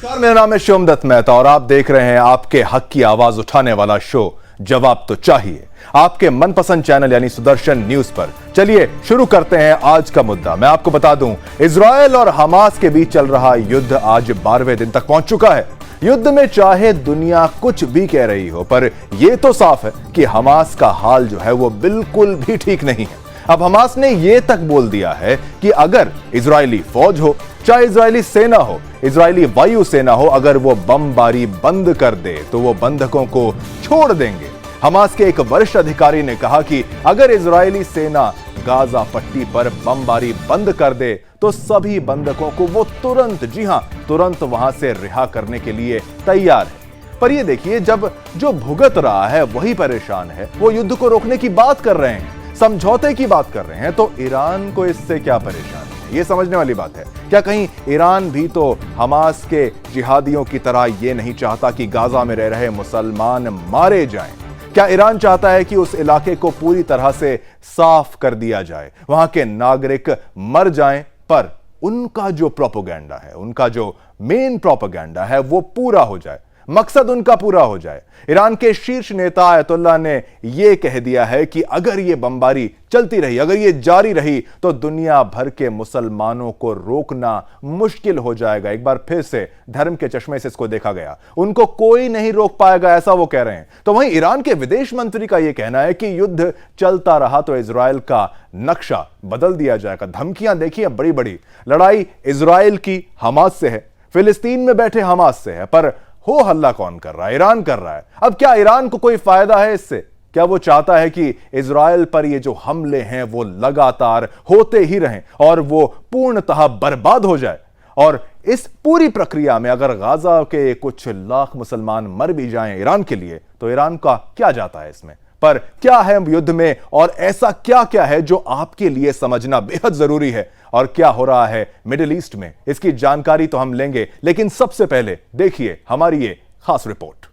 नमस्कार, मेरा नाम है शिवम दत्त मेहता और आप देख रहे हैं आपके हक की आवाज उठाने वाला शो जवाब तो चाहिए, आपके मनपसंद चैनल यानी सुदर्शन न्यूज पर। चलिए शुरू करते हैं आज का मुद्दा। मैं आपको बता दूं, इजरायल और हमास के बीच चल रहा युद्ध आज 12वें दिन तक पहुंच चुका है। युद्ध में चाहे दुनिया कुछ भी कह रही हो, पर यह तो साफ है कि हमास का हाल जो है वो बिल्कुल भी ठीक नहीं है। अब हमास ने यह तक बोल दिया है कि अगर इजरायली फौज हो, चाहे इजरायली सेना हो, इजरायली वायु सेना हो, अगर वो बमबारी बंद कर दे तो वो बंधकों को छोड़ देंगे। हमास के एक वरिष्ठ अधिकारी ने कहा कि अगर इजरायली सेना गाजा पट्टी पर बमबारी बंद कर दे तो सभी बंधकों को वो तुरंत, जी हां, तुरंत वहां से रिहा करने के लिए तैयार है। पर ये देखिए, जब जो भुगत रहा है वही परेशान है। वो युद्ध को रोकने की बात कर रहे हैं, समझौते की बात कर रहे हैं, तो ईरान को इससे क्या परेशानी है? ये समझने वाली बात है। क्या कहीं ईरान भी तो हमास के जिहादियों की तरह ये नहीं चाहता कि गाजा में रह रहे मुसलमान मारे जाएं? क्या ईरान चाहता है कि उस इलाके को पूरी तरह से साफ कर दिया जाए, वहां के नागरिक मर जाएं, पर उनका जो प्रोपेगेंडा है, उनका जो मेन प्रोपेगेंडा है वो पूरा हो जाए, मकसद उनका पूरा हो जाए? ईरान के शीर्ष नेता आयतुल्लाह ने यह कह दिया है कि अगर यह बमबारी चलती रही, अगर यह जारी रही, तो दुनिया भर के मुसलमानों को रोकना मुश्किल हो जाएगा। एक बार फिर से धर्म के चश्मे से इसको देखा गया, उनको कोई नहीं रोक पाएगा, ऐसा वो कह रहे हैं। तो वहीं ईरान के विदेश मंत्री का यह कहना है कि युद्ध चलता रहा तो इजरायल का नक्शा बदल दिया जाएगा। धमकियां देखिए बड़ी बड़ी। लड़ाई इजरायल की हमास से है, फिलिस्तीन में बैठे हमास से है, पर हो हल्ला कौन कर रहा है? ईरान कर रहा है। अब क्या ईरान को कोई फायदा है इससे? क्या वो चाहता है कि इजरायल पर ये जो हमले हैं वो लगातार होते ही रहें और वो पूर्णतः बर्बाद हो जाए? और इस पूरी प्रक्रिया में अगर गाजा के कुछ लाख मुसलमान मर भी जाएं ईरान के लिए, तो ईरान का क्या जाता है इसमें? पर क्या है युद्ध में और ऐसा क्या क्या है जो आपके लिए समझना बेहद जरूरी है? और क्या हो रहा है मिडिल ईस्ट में, इसकी जानकारी तो हम लेंगे, लेकिन सबसे पहले देखिए हमारी ये खास रिपोर्ट।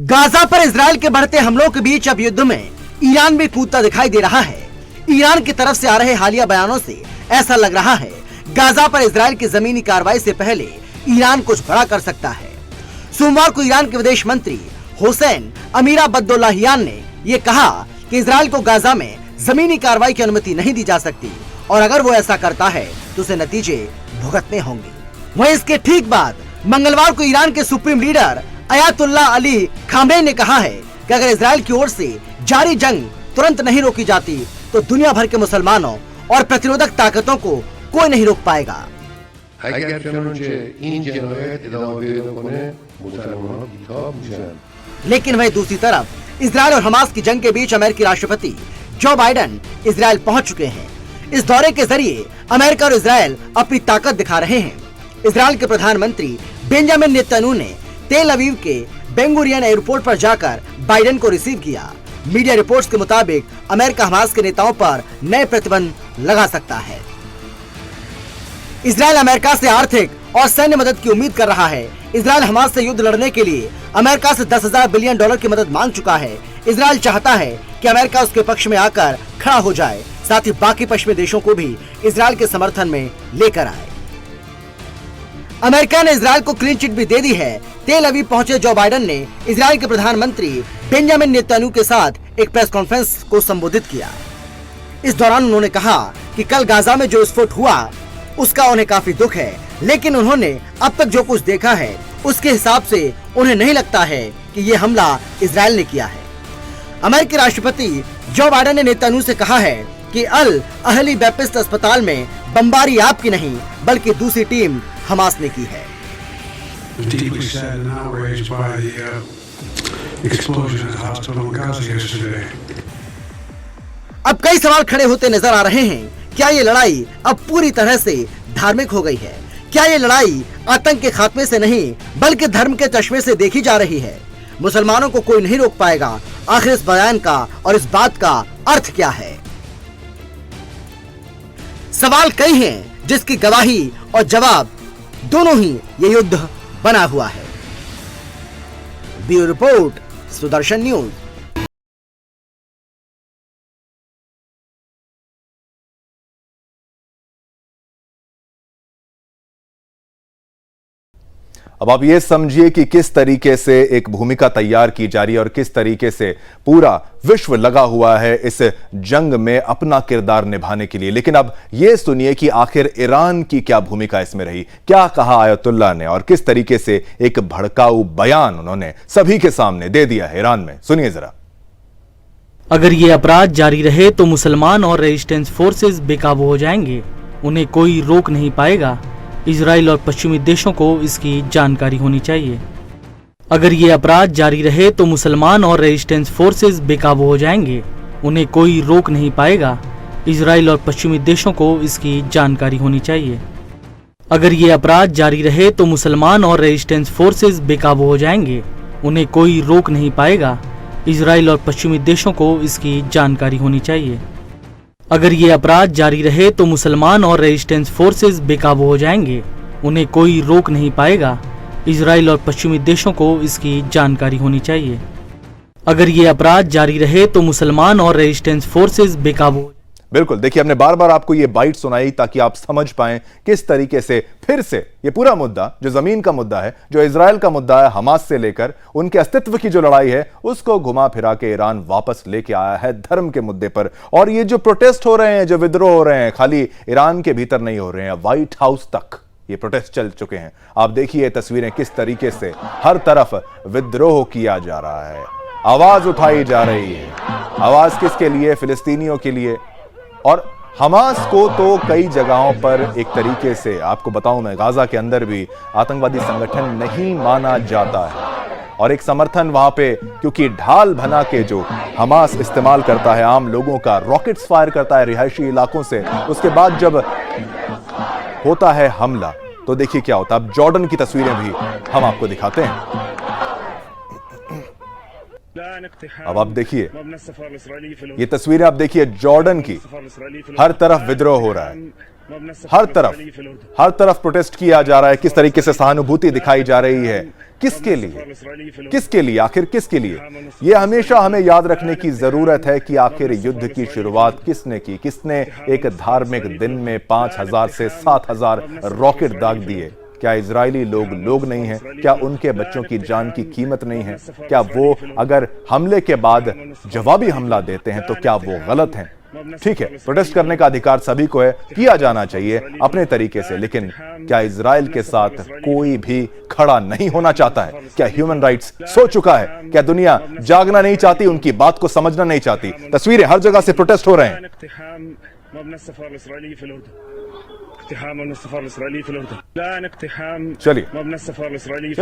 गाजा पर इजरायल के बढ़ते हमलों के बीच अब युद्ध में ईरान भी कूदता दिखाई दे रहा है। ईरान की तरफ से आ रहे हालिया बयानों से ऐसा लग रहा है गाजा पर इजरायल की जमीनी कार्रवाई से पहले ईरान कुछ बड़ा कर सकता है। सोमवार को ईरान के विदेश मंत्री हुसैन अमीर अब्दुल्लाहियान ने यह कहा कि इजरायल को गाजा में जमीनी कार्रवाई की अनुमति नहीं दी जा सकती और अगर वो ऐसा करता है तो उसे नतीजे भुगतने होंगे। वहीं इसके ठीक बाद मंगलवार को ईरान के supreme leader Ayatollah Ali Khamenei ने कहा है कि अगर इजरायल की ओर से जारी जंग तुरंत नहीं रोकी जाती तो दुनिया भर के मुसलमानों और प्रतिरोधक ताकतों को कोई नहीं रोक पाएगा। लेकिन वहीं दूसरी तरफ इजरायल और हमास की जंग के बीच अमेरिकी राष्ट्रपति जो बाइडेन इजरायल पहुंच चुके हैं। इस दौरे के जरिए अमेरिका और इजरायल अपनी ताकत दिखा रहे हैं। इजरायल के प्रधानमंत्री बेंजामिन नेतन्याहू ने तेल अवीव के बेंगुरियन एयरपोर्ट पर जाकर बाइडेन को रिसीव किया। मीडिया रिपोर्ट्स के मुताबिक अमेरिका हमास के नेताओं पर नए प्रतिबंध लगा सकता है। इजरायल अमेरिका से आर्थिक और सैन्य मदद की उम्मीद कर रहा है। इजरायल हमास से युद्ध लड़ने के लिए अमेरिका से 10,000 बिलियन डॉलर की मदद मांग चुका है। इजरायल चाहता है कि अमेरिका उसके पक्ष में आकर खड़ा हो जाए, साथ ही बाकी पश्चिमी देशों को भी इजरायल के समर्थन में लेकर आए। अमेरिका ने इजरायल को क्लीन चिट भी दे दी है। तेल अवीव पहुंचे जो बाइडेन ने इजरायल के प्रधानमंत्री बेंजामिन नेतन्याहू के साथ एक प्रेस कॉन्फ्रेंस को संबोधित किया। इस दौरान उन्होंने कहा कि कल गाजा में जो विस्फोट हुआ उसका उन्हें काफी दुख है, लेकिन उन्होंने अब तक जो कुछ देखा है उसके हिसाब से उन्हें नहीं लगता है कि ये हमला इजरायल ने किया है। अमेरिकी राष्ट्रपति जो बाइडेन ने नेतन्याहू से कहा है कि अल अहली बैप्टिस्ट अस्पताल में बमबारी आपकी नहीं बल्कि दूसरी टीम हमास ने की है। अब कई सवाल खड़े होते नजर आ रहे हैं। क्या ये लड़ाई अब पूरी तरह से धार्मिक हो गई है? क्या ये लड़ाई आतंक के खात्मे से नहीं बल्कि धर्म के चश्मे से देखी जा रही है? मुसलमानों को कोई नहीं रोक पाएगा। आखिर इस बयान का और इस बात का अर्थ क्या है? सवाल कई हैं जिसकी गवाही और जवाब दोनों ही ये युद्ध बना हुआ है। Bureau report, Sudarshan news. अब आप ये समझिए कि किस तरीके से एक भूमिका तैयार की जा रही है और किस तरीके से पूरा विश्व लगा हुआ है इस जंग में अपना किरदार निभाने के लिए। लेकिन अब ये सुनिए कि आखिर ईरान की क्या भूमिका इसमें रही, क्या कहा आयतुल्लाह ने और किस तरीके से एक भड़काऊ बयान उन्होंने सभी के सामने दे दिया है ईरान में। सुनिए जरा। अगर ये अपराध जारी रहे तो मुसलमान और रेजिस्टेंस फोर्सेस बेकाबू हो जाएंगे, उन्हें कोई रोक नहीं पाएगा। इजराइल और पश्चिमी देशों को इसकी जानकारी होनी चाहिए। अगर ये अपराध जारी रहे तो मुसलमान और रेजिस्टेंस फोर्सेस बेकाबू हो जाएंगे, उन्हें कोई रोक नहीं पाएगा। इजराइल और पश्चिमी देशों को इसकी जानकारी होनी चाहिए। अगर ये अपराध जारी रहे तो मुसलमान और रेजिस्टेंस फोर्सेस बेकाबू हो जाएंगे, उन्हें कोई रोक नहीं पाएगा। इजराइल और पश्चिमी देशों को इसकी जानकारी होनी चाहिए। अगर ये अपराध जारी रहे तो मुसलमान और रेजिस्टेंस फोर्सेस बेकाबू हो जाएंगे, उन्हें कोई रोक नहीं पाएगा। इजराइल और पश्चिमी देशों को इसकी जानकारी होनी चाहिए। अगर ये अपराध जारी रहे तो मुसलमान और रेजिस्टेंस फोर्सेस बेकाबू। बिल्कुल, देखिए हमने बार बार आपको ये बाइट सुनाई ताकि आप समझ पाएं किस तरीके से फिर से ये पूरा मुद्दा जो जमीन का मुद्दा है, जो इजराइल का मुद्दा है, हमास से लेकर उनके अस्तित्व की जो लड़ाई है उसको घुमा फिरा के ईरान वापस लेके आया है धर्म के मुद्दे पर। और ये जो प्रोटेस्ट हो रहे हैं, जो विद्रोह हो रहे हैं, खाली ईरान के भीतर नहीं हो रहे हैं, व्हाइट हाउस तक ये प्रोटेस्ट चल चुके हैं। आप देखिए तस्वीरें किस तरीके से हर तरफ विद्रोह किया जा रहा है, आवाज उठाई जा रही है। आवाज किसके लिए? फिलिस्तीनियों के लिए। और हमास को तो कई जगहों पर एक तरीके से आपको बताऊं मैं, गाजा के अंदर भी आतंकवादी संगठन नहीं माना जाता है। और एक समर्थन वहां पे, क्योंकि ढाल बना के जो हमास इस्तेमाल करता है आम लोगों का, रॉकेट्स फायर करता है रिहायशी इलाकों से, उसके बाद जब होता है हमला तो देखिए क्या होता है। अब जॉर्डन की तस्वीरें भी हम आपको दिखाते हैं। अब आप देखिए ये तस्वीरें, आप देखिए जॉर्डन की, हर तरफ विद्रोह हो रहा है, हर तरफ प्रोटेस्ट किया जा रहा है। किस तरीके से सहानुभूति दिखाई जा रही है, किसके लिए, किसके लिए, आखिर किसके लिए? यह हमेशा हमें याद रखने की जरूरत है कि आखिर युद्ध की शुरुआत किसने की, किसने एक धार्मिक दिन में 5000 से 7000 रॉकेट दाग दिए। क्या इजरायली लोग नहीं हैं? क्या उनके बच्चों की जान की कीमत नहीं है? क्या वो अगर हमले के बाद जवाबी हमला देते हैं तो क्या वो गलत हैं? ठीक है, प्रोटेस्ट करने का अधिकार सभी को है, किया जाना चाहिए अपने तरीके से, लेकिन क्या इजराइल के साथ कोई भी खड़ा नहीं होना चाहता है? क्या ह्यूमन राइट्स सो चुका है? क्या दुनिया जागना नहीं चाहती, उनकी बात को समझना नहीं चाहती? तस्वीरें हर जगह से प्रोटेस्ट हो रहे हैं। चलिए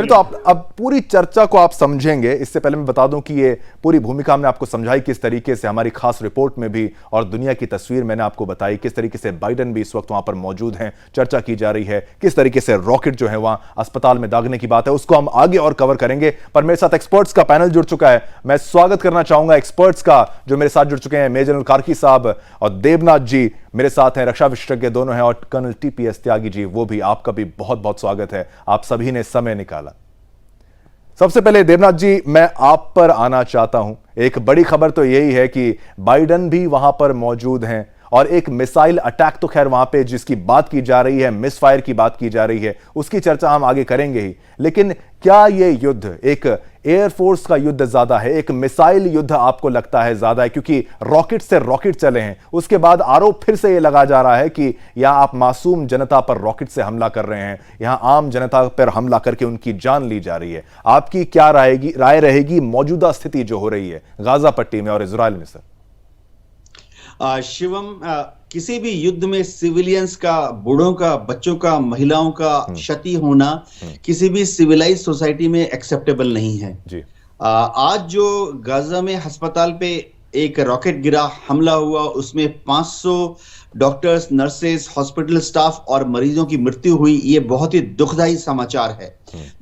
तो आप अब पूरी चर्चा को आप समझेंगे। इससे पहले मैं बता दूं कि ये पूरी भूमिका हमने आपको समझाई किस तरीके से, हमारी खास रिपोर्ट में भी, और दुनिया की तस्वीर मैंने आपको बताई किस तरीके से बाइडेन भी इस वक्त वहां पर मौजूद हैं, चर्चा की जा रही है किस तरीके से रॉकेट जो है वहां अस्पताल में दागने की बात है, उसको हम आगे और कवर करेंगे। पर मेरे साथ एक्सपर्ट्स का पैनल जुड़ चुका है। मैं स्वागत करना चाहूंगा एक्सपर्ट्स का जो मेरे साथ जुड़ चुके हैं। मेजर जनरल कार्की साहब और देवनाथ जी मेरे साथ हैं, रक्षा विशेषज्ञ दोनों हैं, और कर्नल टीपीएस त्यागी जी, वो भी। आपका भी बहुत बहुत स्वागत है, आप सभी ने समय निकाला। सबसे पहले देवनाथ जी, मैं आप पर आना चाहता हूं। एक बड़ी खबर तो यही है कि बाइडेन भी वहां पर मौजूद हैं, और एक मिसाइल अटैक तो खैर वहां पे जिसकी बात की जा रही है, मिसफायर की बात की जा रही है, उसकी चर्चा हम आगे करेंगे ही। लेकिन क्या यह युद्ध एक एयरफोर्स का युद्ध ज्यादा है, एक मिसाइल युद्ध आपको लगता है ज्यादा है? क्योंकि रॉकेट से रॉकेट चले हैं, उसके बाद आरोप फिर से यह लगा जा रहा है कि यहां आप मासूम जनता पर रॉकेट से हमला कर रहे हैं, यहां आम जनता पर हमला करके उनकी जान ली जा रही है। आपकी क्या राय रहेगी मौजूदा स्थिति जो हो रही है गाजा पट्टी में और इजराइल में? सर शिवम, किसी भी युद्ध में सिविलियंस का, बूढ़ों का, बच्चों का, महिलाओं का क्षति होना किसी भी सिविलाइज सोसाइटी में एक्सेप्टेबल नहीं है जी। आज जो गाजा में अस्पताल पे एक रॉकेट गिरा, हमला हुआ, उसमें 500 डॉक्टर्स, नर्सेस, हॉस्पिटल स्टाफ और मरीजों की मृत्यु हुई, ये बहुत ही दुखदाई समाचार है।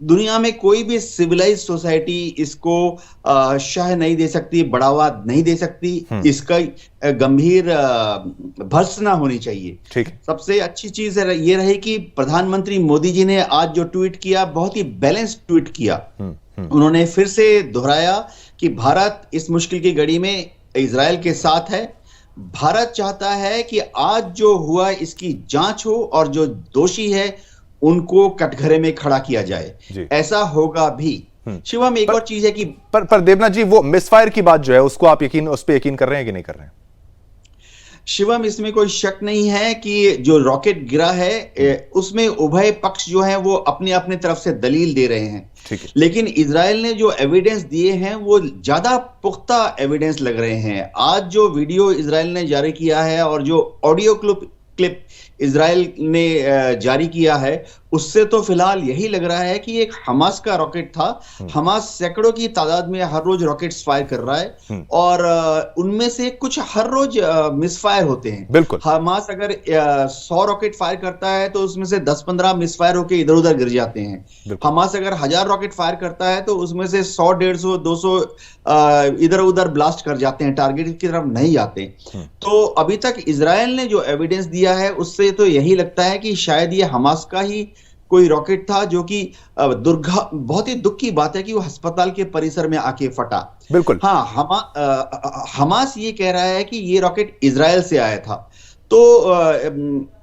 दुनिया में कोई भी सिविलाइज सोसाइटी इसको शह नहीं दे सकती, बढ़ावा नहीं दे सकती, इसका गंभीर भर्त्सना होनी चाहिए। सबसे अच्छी चीज ये रही कि प्रधानमंत्री मोदी जी ने आज जो ट्वीट किया, बहुत ही बैलेंस ट्वीट किया। उन्होंने फिर से दोहराया कि भारत इस मुश्किल की घड़ी में इजराइल के साथ है। भारत चाहता है कि आज जो हुआ इसकी जांच हो और जो दोषी है उनको कटघरे में खड़ा किया जाए, ऐसा होगा भी। शिवम, एक और चीज है कि पर देवनाथ जी, वो मिसफायर की बात जो है उसको आप उस पर यकीन कर रहे हैं कि नहीं कर रहे हैं? शिवम, इसमें कोई शक नहीं है कि जो रॉकेट गिरा है उसमें उभय पक्ष जो है वो अपने अपने तरफ से दलील दे रहे हैं, लेकिन इजराइल ने जो एविडेंस दिए हैं वो ज्यादा पुख्ता एविडेंस लग रहे हैं। आज जो वीडियो इजराइल ने जारी किया है और जो ऑडियो क्लिप इजराइल ने जारी किया है, उससे तो फिलहाल यही लग रहा है कि एक हमास का रॉकेट था। हमास सैकड़ों की तादाद में हर रोज रॉकेट्स फायर कर रहा है और उनमें से कुछ हर रोज मिसफायर होते हैं। बिल्कुल, हमास अगर 100 रॉकेट फायर करता है तो उसमें से 10-15 मिसफायर होकर इधर उधर गिर जाते हैं। हमास अगर 1000 रॉकेट फायर करता है तो उसमें से 100, 150, 200 इधर उधर ब्लास्ट कर जाते हैं, टारगेट की तरफ नहीं जाते। तो अभी तक इजराइल ने जो एविडेंस दिया है उससे तो यही लगता है कि शायद ये हमास का ही कोई रॉकेट था, जो कि बहुत ही दुख की बात है कि वो अस्पताल के परिसर में आके फटा। बिल्कुल। हाँ, हमास ये कह रहा है कि ये रॉकेट इजराइल से आया था। तो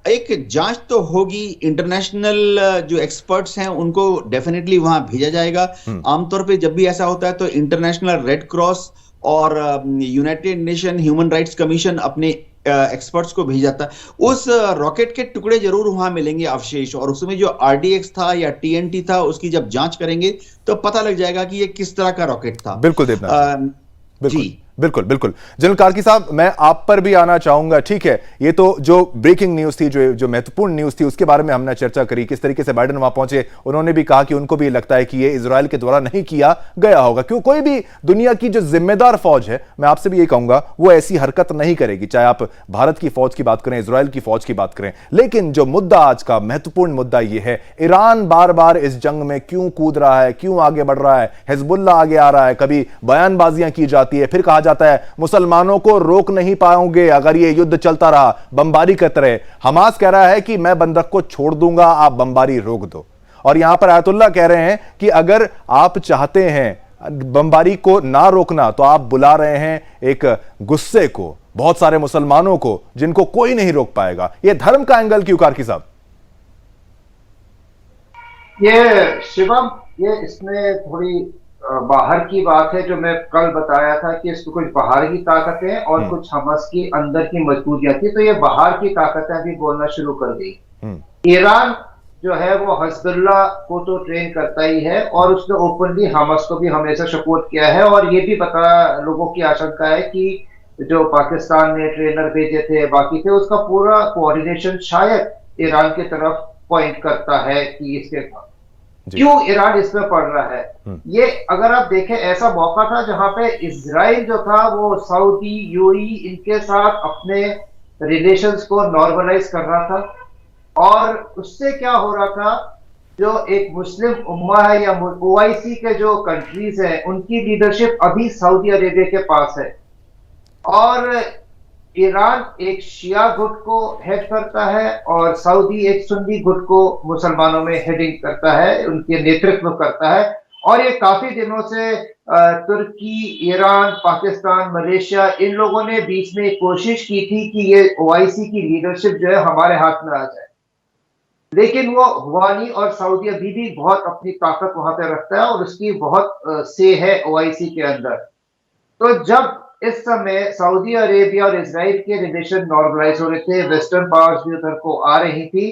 एक जांच तो होगी, इंटरनेशनल जो एक्सपर्ट्स हैं उनको डेफिनेटली वहां भेजा जाएगा। आमतौर पे जब भी ऐसा होता है तो इंटरनेशनल रेड क्रॉस और United nation human rights commission अपने एक्सपर्ट्स को भेज जाता है। उस रॉकेट के टुकड़े जरूर वहां मिलेंगे, अवशेष, और उसमें जो आरडीएक्स था या टीएनटी था उसकी जब जांच करेंगे तो पता लग जाएगा कि ये किस तरह का रॉकेट था। बिल्कुल देवनाथ जी, बिल्कुल बिल्कुल। जनरल कार्की साहब, मैं आप पर भी आना चाहूंगा। ठीक है, ये तो जो ब्रेकिंग न्यूज थी, जो महत्वपूर्ण न्यूज थी, उसके बारे में हमने चर्चा करी, किस तरीके से बाइडेन वहां पहुंचे। उन्होंने भी कहा कि उनको भी लगता है कि ये इजराइल के द्वारा नहीं किया गया होगा, क्यों कोई भी दुनिया की जो जिम्मेदार फौज है, मैं आपसे भी यही कहूंगा, वो ऐसी हरकत नहीं करेगी, चाहे आप भारत की फौज की बात करें, इजराइल की फौज की बात करें। लेकिन जो मुद्दा आज का महत्वपूर्ण मुद्दा यह है, ईरान बार बार इस जंग में क्यों कूद रहा है, क्यों आगे बढ़ रहा है, हिजबुल्लाह आगे आ रहा है, कभी बयानबाजियां की जाती है, फिर कहा जाता है मुसलमानों को रोक नहीं पाओगे अगर ये युद्ध चलता रहा, बमबारी करते रहे। हमास कह रहा है कि मैं बंदक को छोड़ दूंगा, आप बमबारी रोक दो। और यहां पर आयतुल्लाह कह रहे हैं कि अगर आप चाहते हैं बमबारी को ना रोकना तो आप बुला रहे हैं एक गुस्से को, बहुत सारे मुसलमानों को, जिनको कोई नहीं रोक पाएगा। यह धर्म का एंगल क्यों कार्की साहब? ये शिवम, ये इसमें थोड़ी बाहर की बात है, जो मैं कल बताया था कि इसमें कुछ बाहर की ताकतें और कुछ हमास की अंदर की मजबूरियां थी। तो ये बाहर की ताकतें अभी बोलना शुरू कर गई। ईरान जो है वो हिजबुल्लाह को तो ट्रेन करता ही है और उसने ओपनली हमास को भी हमेशा सपोर्ट किया है। और ये भी लोगों की आशंका है कि जो पाकिस्तान ने ट्रेनर भेजे थे, बाकी थे, उसका पूरा कोऑर्डिनेशन शायद ईरान की तरफ पॉइंट करता है कि इसके क्यों ईरान इसमें पड़ रहा है। ये अगर आप देखें, ऐसा मौका था जहां पे इजराइल जो था वो सऊदी, यूएई इनके साथ अपने रिलेशंस को नॉर्मलाइज कर रहा था। और उससे क्या हो रहा था, जो एक मुस्लिम उम्मा है या ओआईसी के जो कंट्रीज हैं, उनकी लीडरशिप अभी सऊदी अरेबिया के पास है। और ईरान एक शिया गुट को हेड करता है और सऊदी एक सुन्नी गुट को मुसलमानों में हेडिंग करता है, उनके नेतृत्व करता है। और ये काफी दिनों से तुर्की, ईरान, पाकिस्तान, मलेशिया, इन लोगों ने बीच में कोशिश की थी कि ये ओआईसी की लीडरशिप जो है हमारे हाथ में आ जाए, लेकिन वो हुआ नहीं। और सऊदी अभी भी बहुत अपनी ताकत वहां पे रखता है और उसकी बहुत से है ओआईसी के अंदर। तो जब इस समय सऊदी अरेबिया और इजराइल के रिलेशन नॉर्मलाइज हो रहे थे, वेस्टर्न पावर्स भी उधर को आ रही थी,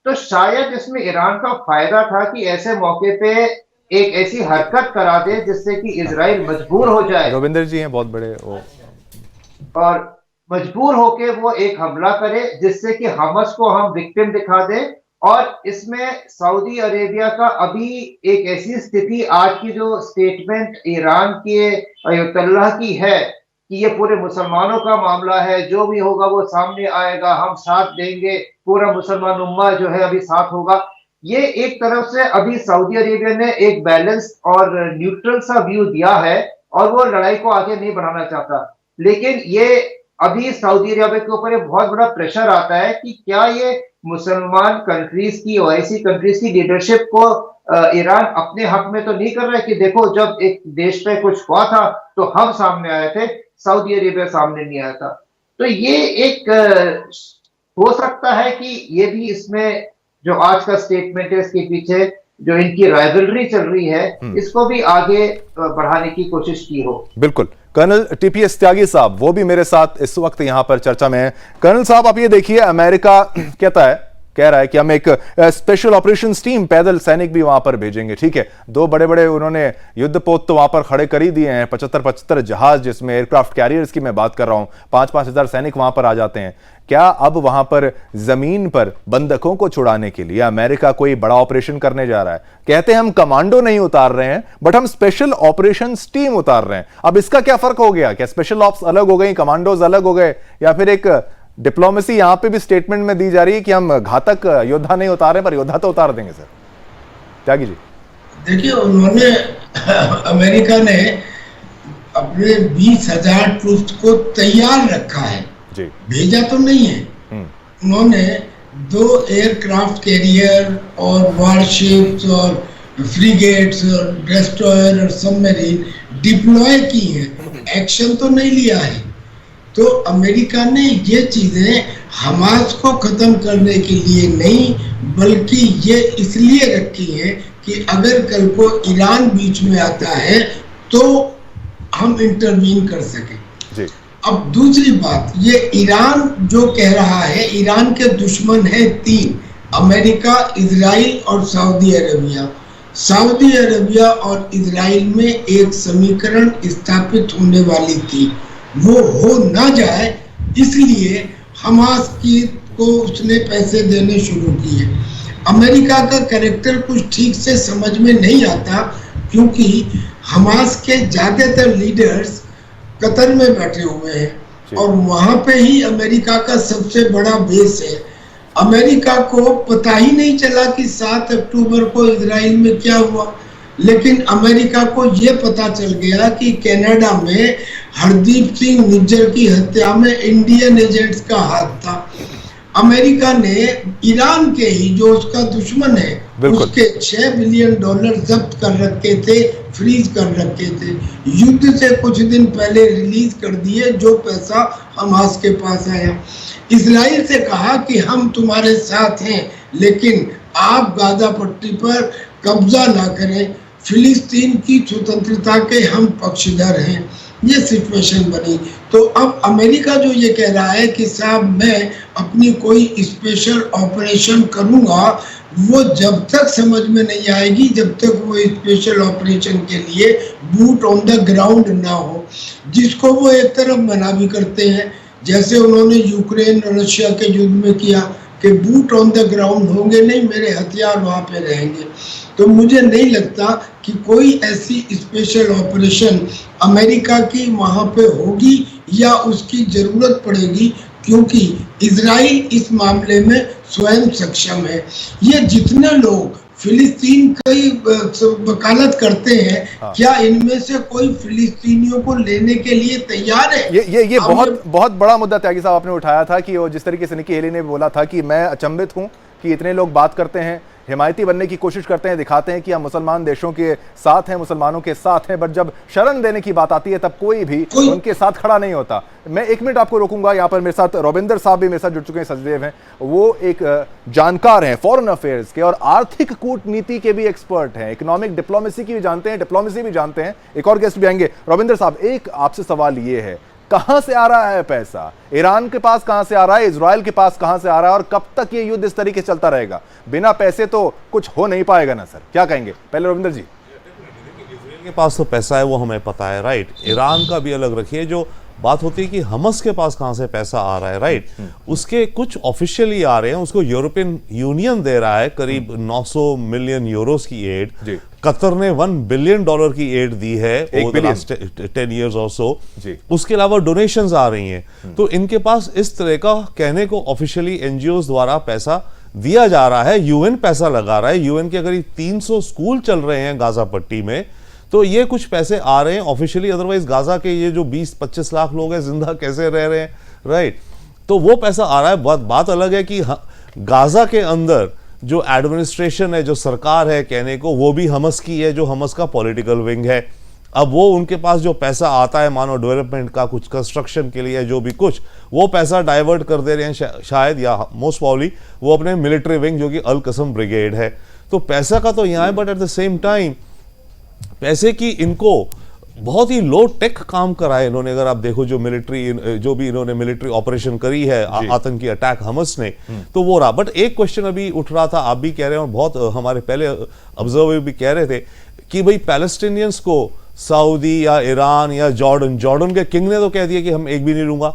तो शायद इसमें ईरान का फायदा था कि ऐसे मौके पे एक ऐसी हरकत करा दे जिससे कि इजराइल मजबूर हो जाए। रविंदर जी हैं बहुत बड़े और मजबूर होके वो एक हमला करे जिससे कि हमास को हम विक्टिम दिखा दें। और इसमें सऊदी अरेबिया का अभी एक ऐसी स्थिति, आज की जो स्टेटमेंट ईरान के अयतुल्लाह की है कि ये पूरे मुसलमानों का मामला है, जो भी होगा वो सामने आएगा, हम साथ देंगे, पूरा मुसलमान उम्मा जो है अभी साथ होगा। ये एक तरफ से अभी सऊदी अरेबिया ने एक बैलेंस और न्यूट्रल सा व्यू दिया है और वो लड़ाई को आगे नहीं बढ़ाना चाहता। लेकिन ये अभी सऊदी अरेबिया के ऊपर एक बहुत बड़ा प्रेशर आता है कि क्या ये मुसलमान कंट्रीज की, ओआईसी कंट्रीज की लीडरशिप को ईरान अपने हक में तो नहीं कर रहा है कि देखो जब एक देश पे कुछ हुआ था तो हम सामने आए थे, सऊदी अरेबिया सामने नहीं आया था। तो ये एक हो सकता है कि ये भी इसमें जो आज का स्टेटमेंट है, इसके पीछे जो इनकी राइवलरी चल रही है, इसको भी आगे बढ़ाने की कोशिश की हो। बिल्कुल। कर्नल टीपीएस त्यागी साहब वो भी मेरे साथ इस वक्त यहां पर चर्चा में है। कर्नल साहब, आप ये देखिए, अमेरिका कह रहा है कि हम एक स्पेशल ऑपरेशंस टीम, पैदल सैनिक भी वहां पर भेजेंगे। ठीक है, दो बड़े बड़े उन्होंने युद्धपोत तो वहां पर खड़े कर ही दिए हैं, 75 जहाज, जिसमें एयरक्राफ्ट कैरियर्स की मैं बात कर रहा हूं, 5-5 हजार सैनिक वहां पर आ जाते हैं। क्या अब वहां पर जमीन पर बंधकों को छुड़ाने के लिए अमेरिका कोई बड़ा ऑपरेशन करने जा रहा है? कहते हैं हम कमांडो नहीं उतार रहे हैं, बट हम स्पेशल ऑपरेशंस टीम उतार रहे हैं। अब इसका क्या फर्क हो गया? क्या स्पेशल ऑप्स अलग हो गई, कमांडोज अलग हो गए, या फिर एक डिप्लोमेसी यहां पे भी स्टेटमेंट में दी जा रही है कि हम घातक योद्धा नहीं उतारे पर योद्धा तो उतार देंगे? सर त्यागी जी, देखिए, उन्होंने अमेरिका ने अपने 20,000 ट्रूप्स को तैयार रखा है जी, भेजा तो नहीं है। उन्होंने 2 एयरक्राफ्ट कैरियर और वारशिप्स और फ्रिगेट्स और डेस्ट्रॉयर और सबमरीन डिप्लॉय की है, एक्शन तो नहीं लिया है। तो अमेरिका ने ये चीजें हमास को खत्म करने के लिए नहीं, बल्कि ये इसलिए रखी है कि अगर कल को ईरान बीच में आता है तो हम इंटरवीन कर सकें जी। अब दूसरी बात, ये ईरान जो कह रहा है, ईरान के दुश्मन है 3, अमेरिका, इजराइल और सऊदी अरेबिया। सऊदी अरेबिया और इजराइल में एक समीकरण स्थापित होने वाली थी, वो हो ना जाए, इसलिए हमास को उसने पैसे देने शुरू किए। अमेरिका का कैरेक्टर कुछ ठीक से समझ में नहीं आता, क्योंकि हमास के ज्यादातर लीडर्स कतर में बैठे हुए हैं और वहां पे ही अमेरिका का सबसे बड़ा बेस है। अमेरिका को पता ही नहीं चला कि 7 अक्टूबर को इजराइल में क्या हुआ, लेकिन अमेरिका को यह पता चल गया कि कनाडा में हरदीप सिंह निज्जर की हत्या में इंडियन एजेंट्स का हाथ था। अमेरिका ने ईरान के ही, जो उसका दुश्मन है, उसके $6 बिलियन जब्त कर रखे थे, फ्रीज कर रखे थे, युद्ध से कुछ दिन पहले रिलीज कर दिए, जो पैसा हमास के पास आया। इजराइल से कहा कि हम तुम्हारे साथ हैं, लेकिन आप गाजा पट्टी पर कब्जा ना करें, फिलिस्तीन की स्वतंत्रता के हम पक्षधर हैं। ये सिचुएशन बनी। तो अब अमेरिका जो ये कह रहा है कि साहब मैं अपनी कोई स्पेशल ऑपरेशन करूंगा, वो जब तक समझ में नहीं आएगी, जब तक वो स्पेशल ऑपरेशन के लिए बूट ऑन द ग्राउंड ना हो, जिसको वो एक तरफ मना भी करते हैं, जैसे उन्होंने यूक्रेन और रशिया के युद्ध में किया कि बूट ऑन द ग्राउंड होंगे नहीं, मेरे हथियार वहां पे रहेंगे। तो मुझे नहीं लगता कि कोई ऐसी स्पेशल ऑपरेशन अमेरिका की वहां पे होगी या उसकी जरूरत पड़ेगी, क्योंकि इजराइल इस मामले में स्वयं सक्षम है। ये जितने लोग फिलिस्तीन की वकालत करते हैं, क्या इनमें से कोई फिलिस्तीनियों को लेने के लिए तैयार है? ये बहुत बड़ा मुद्दा त्यागी साहब आपने उठाया था कि वो जिस तरीके से निकी हेली ने बोला था कि मैं अचंभित हूं कि इतने लोग बात करते हैं, हिमायती बनने की कोशिश करते हैं, दिखाते हैं कि हम मुसलमान देशों के साथ हैं, मुसलमानों के साथ हैं, बट जब शरण देने की बात आती है तब कोई भी उनके साथ खड़ा नहीं होता। मैं 1 मिनट आपको रोकूंगा, यहाँ पर मेरे साथ रविंदर साहब भी मेरे साथ जुड़ चुके हैं, सचदेव हैं, वो एक जानकार हैं फॉरेन अफेयर्स के और आर्थिक कूटनीति के भी एक्सपर्ट हैं, इकोनॉमिक डिप्लोमेसी की भी जानते हैं, डिप्लोमेसी भी जानते हैं। एक और गेस्ट भी आएंगे। रविंदर साहब, एक आपसे सवाल ये है, कहां से आ रहा है पैसा? ईरान के पास कहां से आ रहा है, इजराइल के पास कहां से आ रहा है, और कब तक ये युद्ध इस तरीके से चलता रहेगा? बिना पैसे तो कुछ हो नहीं पाएगा ना सर, क्या कहेंगे? पहले रविंदर जी। इजराइल के पास तो पैसा है, वो हमें पता है, राइट। ईरान का भी अलग रखिए। जो बात होती है कि हमस के पास कहां से पैसा आ रहा है, राइट, उसके कुछ ऑफिशियली आ रहे हैं, उसको यूरोपियन यूनियन दे रहा है करीब 900 मिलियन यूरोस की एड। कतर ने $1 बिलियन की एड दी है ओवर द लास्ट 10 इयर्स और सो। उसके अलावा डोनेशंस आ रही हैं। तो इनके पास इस तरह का कहने को ऑफिशियली एनजीओज द्वारा पैसा दिया जा रहा है, यूएन पैसा लगा रहा है। यूएन के करीब 300 स्कूल चल रहे हैं गाजा पट्टी में, तो ये कुछ पैसे आ रहे हैं ऑफिशियली। अदरवाइज गाजा के ये जो 20-25 लाख लोग हैं, जिंदा कैसे रह रहे हैं, राइट। तो वो पैसा आ रहा है। बात अलग है कि गाजा के अंदर जो एडमिनिस्ट्रेशन है, जो सरकार है कहने को, वो भी हमस की है, जो हमस का पॉलिटिकल विंग है। अब वो उनके पास जो पैसा आता है मानो डेवलपमेंट का, कुछ कंस्ट्रक्शन के लिए, जो भी कुछ, वो पैसा डाइवर्ट कर दे रहे हैं शायद, या मोस्ट प्रॉब्ली वो अपने मिलिट्री विंग जो कि अल कसम ब्रिगेड है। तो पैसा का तो यहाँ है, but at the same time पैसे की इनको बहुत ही लो टेक काम करा है इन्होंने। अगर आप देखो जो भी इन्होंने मिलिट्री ऑपरेशन करी है, आतंकी अटैक हमस ने, तो वो रहा। बट एक क्वेश्चन अभी उठ रहा था, आप भी कह रहे हैं और बहुत हमारे पहले ऑब्जर्वर भी कह रहे थे कि भाई पैलेस्टीनियंस को सऊदी या ईरान या जॉर्डन के किंग ने तो कह दिया कि हम एक भी नहीं लूंगा।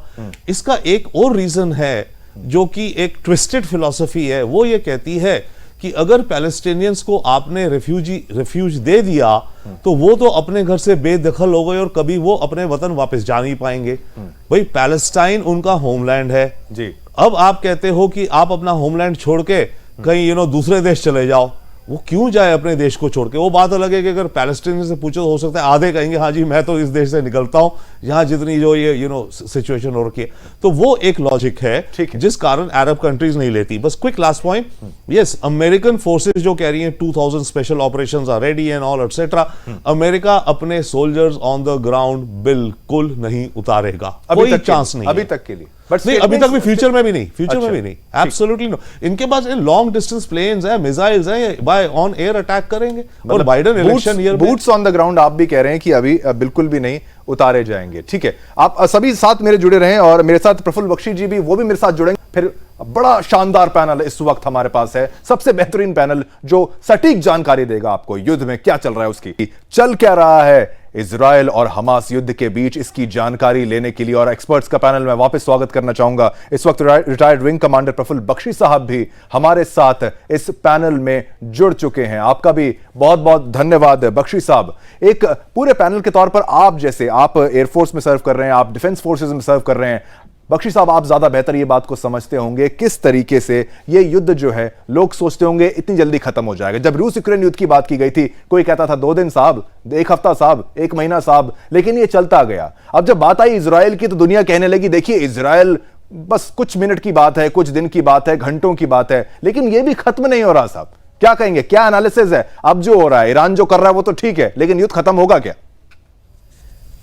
इसका एक और रीजन है जो कि एक ट्विस्टेड फिलॉसफी है, वो ये कहती है कि अगर पैलेस्टीनियंस को आपने रिफ्यूज दे दिया तो वो तो अपने घर से बेदखल हो गए और कभी वो अपने वतन वापस जा नहीं पाएंगे। भाई पैलेस्टाइन उनका होमलैंड है जी। अब आप कहते हो कि आप अपना होमलैंड छोड़ के कहीं दूसरे देश चले जाओ, वो क्यों जाए अपने देश को छोड़ के? वो बात अलग है कि अगर पैलेस्टीनियन से पूछो तो हो सकता है आधे कहेंगे हाँ जी मैं तो इस देश से निकलता हूं, यहाँ जितनी जो ये सिचुएशन हो रखी है। तो वो एक लॉजिक है जिस कारण अरब कंट्रीज नहीं लेती। बस quick last point, yes, American forces जो कह रही हैं 2000 special operations are ready and all etcetera, America अपने सोल्जर्स ऑन द ग्राउंड बिल्कुल नहीं उतारेगा, कोई चांस नहीं अभी तक के लिए। नहीं, अभी तक भी, फ्यूचर में भी नहीं, एब्सोल्युटली नो। इनके पास लॉन्ग डिस्टेंस प्लेन्स हैं, मिसाइल्स हैं, बाय ऑन एयर अटैक करेंगे। और Biden election year boots on the ground आप भी कह रहे हैं कि अभी बिल्कुल भी नहीं उतारे जाएंगे। ठीक है, आप सभी साथ मेरे जुड़े रहें और मेरे साथ प्रफुल्ल बख्शी जी भी, वो भी मेरे साथ जुड़ेंगे। फिर बड़ा शानदार पैनल इस वक्त हमारे पास है, सबसे बेहतरीन पैनल जो सटीक जानकारी देगा आपको युद्ध में क्या चल रहा है, उसकी चल क्या रहा है इजराइल और हमास युद्ध के बीच, इसकी जानकारी लेने के लिए और एक्सपर्ट्स का पैनल में वापस स्वागत करना चाहूंगा। इस वक्त retired wing commander Praful Bakshi साहब भी हमारे साथ इस पैनल में जुड़ चुके हैं। आपका भी बहुत बहुत धन्यवाद बख्शी साहब। एक पूरे पैनल के तौर पर आप जैसे, आप एयरफोर्स में सर्व कर रहे हैं, आप डिफेंस फोर्सेज में सर्व कर रहे हैं, बख्शी साहब आप ज्यादा बेहतर ये बात को समझते होंगे किस तरीके से ये युद्ध जो है, लोग सोचते होंगे इतनी जल्दी खत्म हो जाएगा। जब रूस यूक्रेन युद्ध की बात की गई थी, कोई कहता था 2 दिन साहब, 1 हफ्ता साहब, 1 महीना साहब, लेकिन ये चलता गया। अब जब बात आई इजराइल की तो दुनिया कहने लगी देखिए इजराइल बस कुछ मिनट की बात है, कुछ दिन की बात है, घंटों की बात है, लेकिन ये भी खत्म नहीं हो रहा साहब। क्या कहेंगे, क्या एनालिसिस है? अब जो हो रहा है, ईरान जो कर रहा है वो तो ठीक है, लेकिन युद्ध खत्म होगा क्या?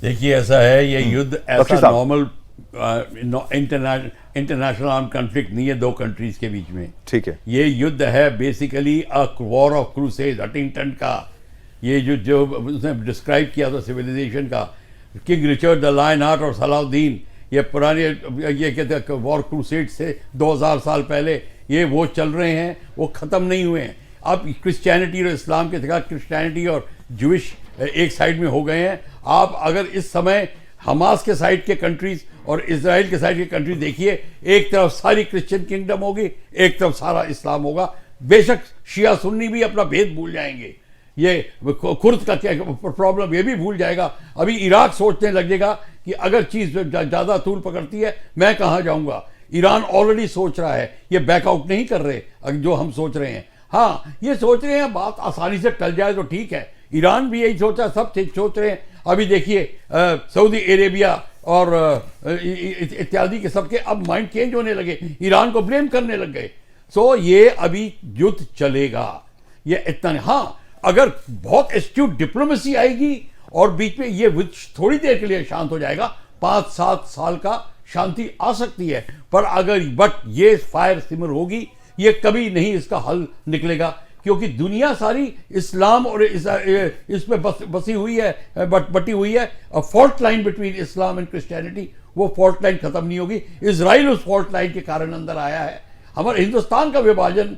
देखिए ऐसा है, ये युद्ध ऐसा नॉर्मल इंटरनेशनल आर्म कॉन्फ्लिक्ट नहीं है 2 कंट्रीज के बीच में। ठीक है, ये युद्ध है basically a war of crusade, Huntington का। ये जो उसने डिस्क्राइब किया था सिविलाइजेशन का, King Richard the lionheart और सलाउद्दीन, ये पुराने ये कहते हैं वॉर क्रूसेड से 2000 साल पहले ये वो चल रहे हैं, वो ख़त्म नहीं हुए हैं। अब क्रिश्चियनिटी और इस्लाम के जगह क्रिश्चियनिटी और ज्यूइश एक साइड में हो गए हैं। आप अगर इस समय हमास के साइड के कंट्रीज और इजराइल के साइड के कंट्रीज देखिए, एक तरफ सारी क्रिश्चियन किंगडम होगी, एक तरफ सारा इस्लाम होगा। बेशक शिया सुन्नी भी अपना भेद भूल जाएंगे, ये कुर्द का क्या प्रॉब्लम ये भी भूल जाएगा। अभी इराक सोचने लगेगा कि अगर चीज़ ज़्यादा तूल पकड़ती है मैं कहाँ जाऊँगा। ईरान ऑलरेडी सोच रहा है, ये बैकआउट नहीं कर रहे जो हम सोच रहे हैं। हाँ, ये सोच रहे हैं बात आसानी से टल जाए तो ठीक है, ईरान भी यही सोचा, सब सोच रहे हैं। अभी देखिए सऊदी अरेबिया और इत्यादि के सबके अब माइंड चेंज होने लगे, ईरान को ब्लेम करने लग गए। सो ये अभी युद्ध चलेगा, ये इतना। हाँ, अगर बहुत एस्ट्यूट डिप्लोमेसी आएगी और बीच में ये थोड़ी देर के लिए शांत हो जाएगा, 5-7 साल का शांति आ सकती है। पर अगर ये फायर सिमर होगी, ये कभी नहीं इसका हल निकलेगा, क्योंकि दुनिया सारी इस्लाम और इसमें बसी हुई है, बटी हुई है। Fault line between Islam and Christianity, वो फॉल्ट लाइन खत्म नहीं होगी। इजराइल उस फॉल्ट लाइन के कारण अंदर आया है, हमारे हिंदुस्तान का विभाजन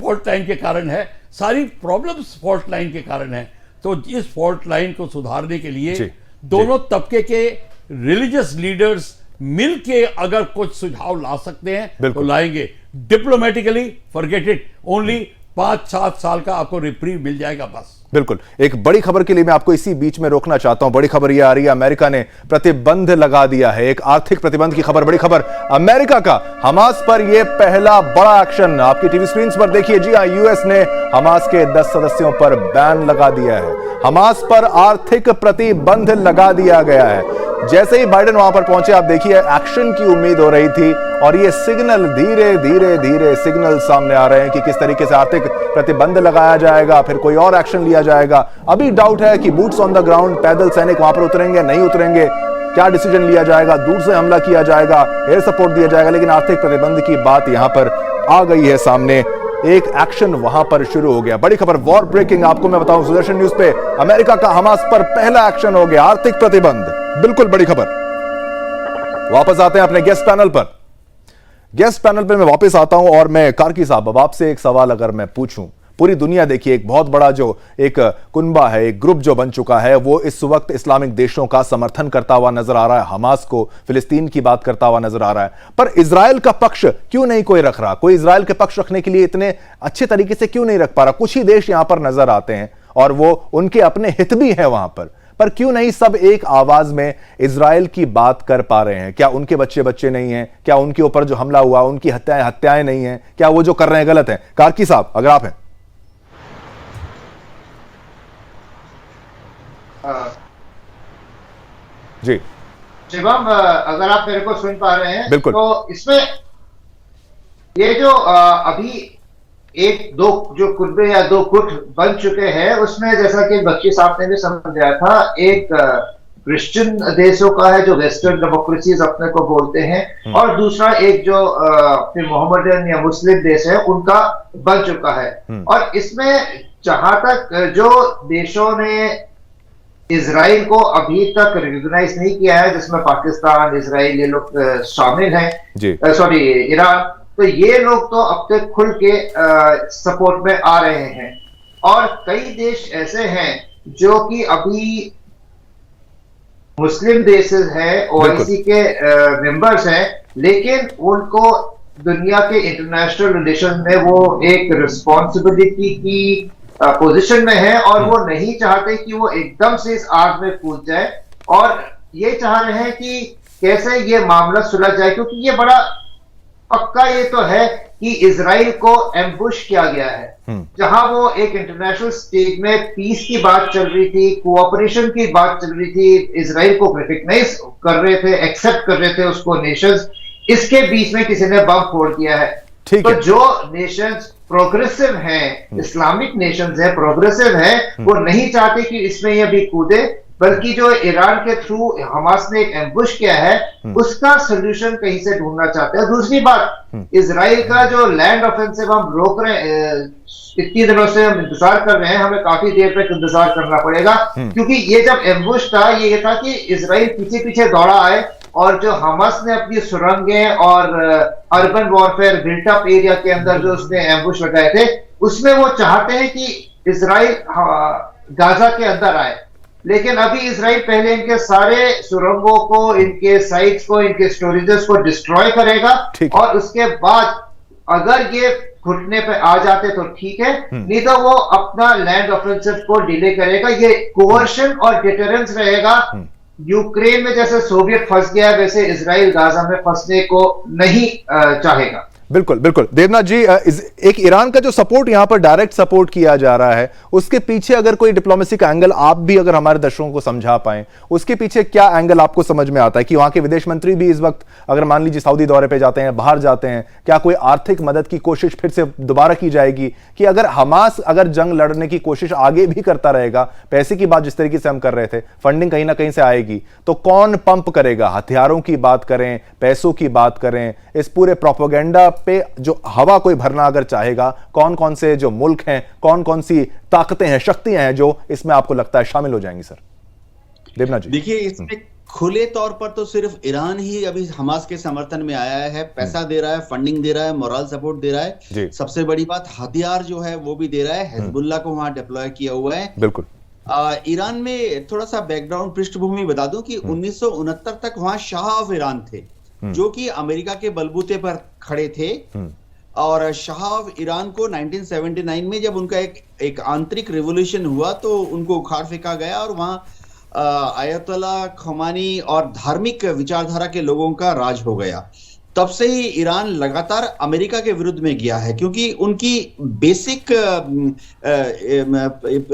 फॉल्ट लाइन के कारण है, सारी प्रॉब्लम्स फॉल्ट लाइन के कारण है। तो इस फॉल्ट लाइन को सुधारने के लिए दोनों तबके के रिलीजियस लीडर्स मिलके अगर कुछ सुझाव ला सकते हैं तो लाएंगे। डिप्लोमेटिकली फॉरगेट इट, ओनली 5-7 साल का आपको रिप्रीव मिल जाएगा बस। बिल्कुल। एक बड़ी खबर के लिए मैं आपको इसी बीच में रोकना चाहता हूं। बड़ी खबर यह आ रही है, अमेरिका ने प्रतिबंध लगा दिया है, एक आर्थिक प्रतिबंध की खबर। बड़ी खबर अमेरिका का हमास पर यह पहला बड़ा एक्शन आपकी टीवी स्क्रीन पर देखिए। जी हां, यूएस ने हमास के 10 सदस्यों पर बैन लगा दिया है, हमास पर आर्थिक प्रतिबंध लगा दिया गया है। जैसे ही बाइडेन वहां पर पहुंचे, आप देखिए एक्शन की उम्मीद हो रही थी और ये सिग्नल धीरे धीरे धीरे सिग्नल सामने आ रहे हैं कि किस तरीके से आर्थिक प्रतिबंध लगाया जाएगा, फिर कोई और एक्शन लिया किया जाएगा। अभी डाउट है कि बूट्स ऑन द ग्राउंड पैदल सैनिक वहां पर उतरेंगे नहीं उतरेंगे, क्या डिसीजन लिया जाएगा, दूर से हमला किया जाएगा, एयर सपोर्ट दिया जाएगा। लेकिन आर्थिक प्रतिबंध की बात यहां पर आ गई है सामने, एक एक्शन वहां पर शुरू हो गया। बड़ी खबर, वॉर ब्रेकिंग, आपको मैं बताऊं सुदर्शन न्यूज पे, अमेरिका का हमास पर पहला एक्शन हो गया, आर्थिक प्रतिबंध, बिल्कुल बड़ी खबर। वापस आते हैं अपने गेस्ट पैनल पर। गेस्ट पैनल पे मैं वापस आता हूं और मैं कार्की साहब, अब आपसे एक सवाल अगर मैं पूछूं, पूरी दुनिया देखिए एक बहुत बड़ा जो एक कुनबा है, एक ग्रुप जो बन चुका है, वो इस वक्त इस्लामिक देशों का समर्थन करता हुआ नजर आ रहा है, हमास को, फिलिस्तीन की बात करता हुआ नजर आ रहा है। पर इजराइल का पक्ष क्यों नहीं कोई रख रहा? कोई इजराइल के पक्ष रखने के लिए इतने अच्छे तरीके से क्यों नहीं रख पा रहा? कुछ ही देश यहां पर नजर आते हैं और वो उनके अपने हित भी हैं वहां पर क्यों नहीं सब एक आवाज में इजराइल की बात कर पा रहे हैं? क्या उनके बच्चे नहीं हैं? क्या उनके ऊपर जो हमला हुआ उनकी हत्याएं नहीं हैं? क्या वो जो कर रहे हैं गलत है? कार्की साहब अगर आप हैं। जी शिवम, अगर आप मेरे को सुन पा रहे हैं बिल्कुल। तो इसमें ये जो अभी एक दो जो कुर्बे या दो गुट बन चुके हैं, उसमें जैसा कि बख्शी साहब ने भी समझाया था, एक क्रिश्चियन देशों का है जो वेस्टर्न डेमोक्रेसीज अपने को बोलते हैं, और दूसरा एक जो फिर मोहम्मदन या मुस्लिम देश है उनका बन चुका है। और इसमें जहां तक जो देशों ने इजराइल को अभी तक रिकॉग्नाइज नहीं किया है, जिसमें पाकिस्तान, इजराइल, ये लोग शामिल हैं, सॉरी ईरान, तो ये लोग तो अब तक खुल के सपोर्ट में आ रहे हैं। और कई देश ऐसे हैं जो कि अभी मुस्लिम देश हैं, ओआईसी के मेंबर्स हैं, लेकिन उनको दुनिया के इंटरनेशनल रिलेशन में वो एक रिस्पॉन्सिबिलिटी की पोजीशन में है और वो नहीं चाहते कि वो एकदम से इस आग में कूद जाए, और ये चाह रहे हैं कि कैसे ये मामला सुलझ जाए, क्योंकि ये बड़ा पक्का ये तो है कि इजराइल को एम्बुश किया गया है। जहां वो एक इंटरनेशनल स्टेज में पीस की बात चल रही थी, कोऑपरेशन की बात चल रही थी, इजराइल को रिकॉग्नाइज कर रहे थे, एक्सेप्ट कर रहे थे उसको नेशंस, इसके बीच में किसी ने बम फोड़ दिया है। तो जो नेशंस प्रोग्रेसिव हैं, इस्लामिक नेशंस हैं, प्रोग्रेसिव हैं, वो नहीं चाहते कि इसमें ये भी कूदे, बल्कि जो ईरान के थ्रू हमास ने एक एम्बुश किया है उसका सोल्यूशन कहीं से ढूंढना चाहते हैं। दूसरी बात, इजराइल का जो लैंड ऑफेंसिव हम रोक रहे हैं, इतनी दिनों से हम इंतजार कर रहे हैं, हमें काफी देर तक इंतजार करना पड़ेगा, क्योंकि ये जब एम्बुश था ये था कि इजराइल पीछे पीछे दौड़ा आए, और जो हमास ने अपनी सुरंगें और अर्बन वॉरफेयर बिल्टअप एरिया के अंदर जो उसने एम्बुश लगाए थे, उसमें वो चाहते हैं कि इजराइल गाजा के अंदर आए। लेकिन अभी इजराइल पहले इनके सारे सुरंगों को, इनके साइट्स को, इनके स्टोरेजेस को डिस्ट्रॉय करेगा, और उसके बाद अगर ये घुटने पे आ जाते तो ठीक है, नहीं तो वो अपना लैंड ऑफेंसिव को डिले करेगा। ये कोवर्शन और डिटरेंस रहेगा। यूक्रेन में जैसे सोवियत फंस गया, वैसे इजराइल गाजा में फंसने को नहीं चाहेगा। बिल्कुल बिल्कुल। देवनाथ जी, एक ईरान का जो सपोर्ट यहां पर डायरेक्ट सपोर्ट किया जा रहा है, उसके पीछे अगर कोई डिप्लोमेसी का एंगल आप भी अगर हमारे दर्शकों को समझा पाए, उसके पीछे क्या एंगल आपको समझ में आता है? कि वहां के विदेश मंत्री भी इस वक्त अगर मान लीजिए सऊदी दौरे पे जाते हैं, बाहर जाते हैं, क्या कोई आर्थिक मदद की कोशिश फिर से दोबारा की जाएगी? कि अगर हमास अगर जंग लड़ने की कोशिश आगे भी करता रहेगा, पैसे की बात जिस तरीके से हम कर रहे थे, फंडिंग कहीं ना कहीं से आएगी, तो कौन पंप करेगा? हथियारों की बात करें, पैसों की बात करें, इस पूरे प्रोपेगेंडा पे जो हवा कोई भरना अगर चाहेगा, कौन कौन से जो मुल्क हैं, कौन कौन सी ताकतें हैं, शक्तियां हैं जो इसमें आपको लगता है शामिल हो जाएंगी? सर देवनाथ जी। देखिए, इसमें खुले तौर पर तो सिर्फ ईरान ही अभी हमास के समर्थन में आया है, पैसा दे रहा है, फंडिंग दे रहा है, मोरल सपोर्ट दे रहा है। सबसे बड़ी बात, हथियार जो है वो भी दे रहा है, हिजबुल्लाह को वहां डिप्लॉय किया हुआ है। बिल्कुल। ईरान में थोड़ा सा बैकग्राउंड पृष्ठभूमि बता दूं कि 1969 तक वहां शाह ऑफ ईरान थे, जो कि अमेरिका के बलबूते पर खड़े थे। और शाह ऑफ ईरान को 1979 में जब उनका एक आंतरिक रिवोल्यूशन हुआ तो उनको उखाड़ फेंका गया, और वहां आयतुल्लाह खमेनी और धार्मिक विचारधारा के लोगों का राज हो गया। तब से ही ईरान लगातार अमेरिका के विरुद्ध में गया है, क्योंकि उनकी बेसिक